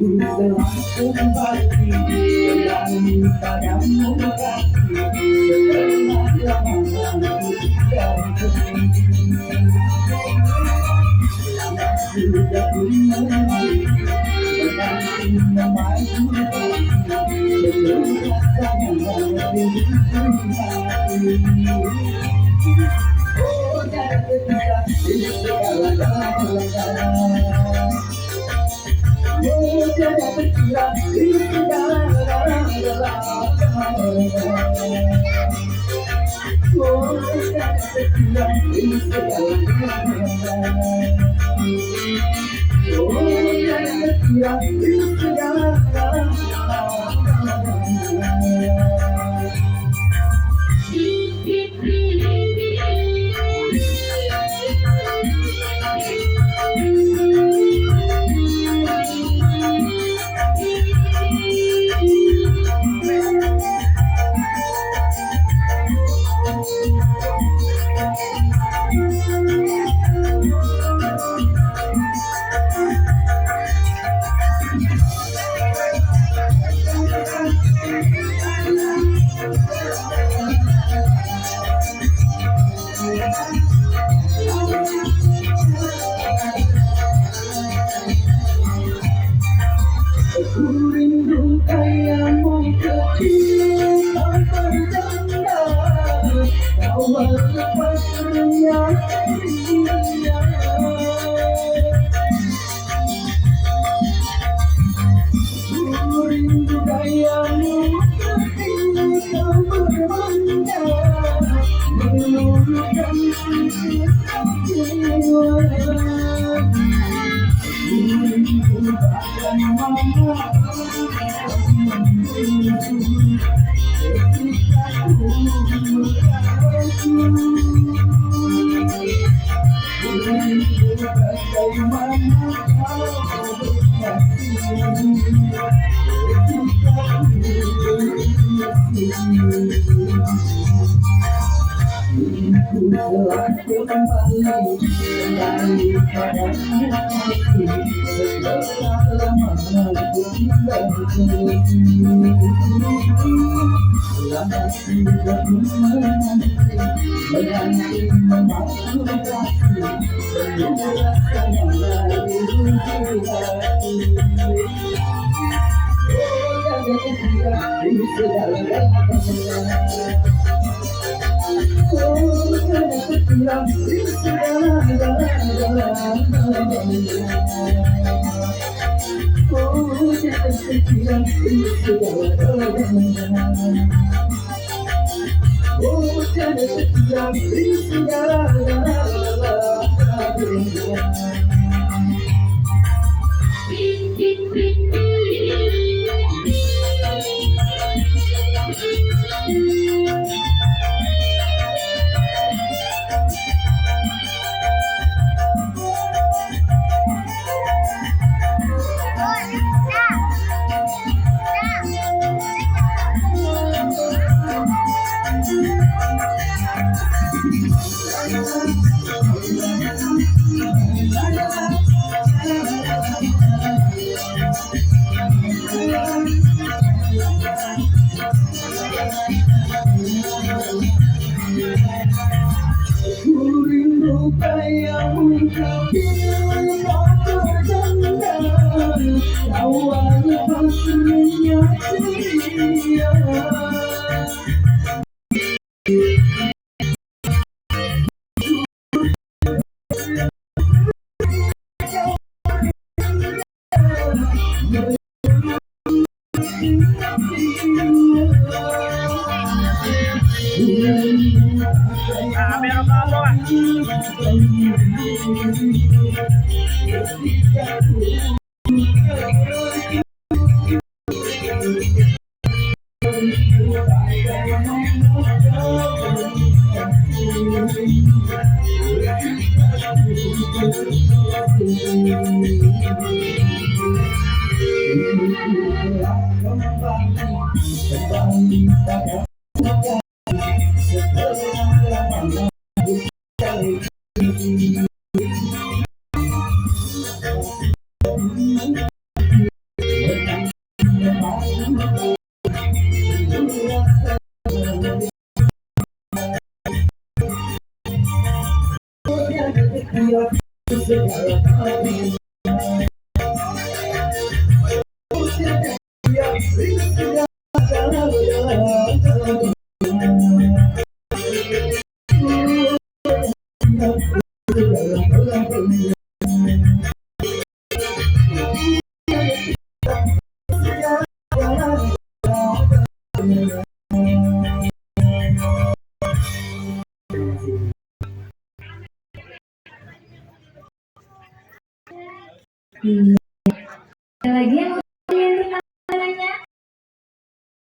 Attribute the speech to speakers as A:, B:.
A: telah kembali kembali padamu kasih setelah lama dan sudah kembali menanti memaju sebelum rasanya lebih oh jangan ketika ini segala-galanya oh jangan ketika ini segala-galanya oh jangan ketika ini segala-galanya oh jangan ketika ini segala-galanya Rindu kayamu kecil tanpa tanda awal lepasnya dia rindu kayamu kecil tanpa tanda meluluhkan jiwa rindu bahkan mama telah kembali padamu setelah lama lama sudah menanti memaju kasih sebelum rasanya lebih hati oh jangan ketika ini segala-galanya oh jangan ketika ini segala-galanya oh jangan ketika ini segala-galanya oh jangan ketika ini segala-galanya rindu kayamu kecil tanpa tanda awal lepasnya dia
B: meron pa ako
C: Ada lagi yang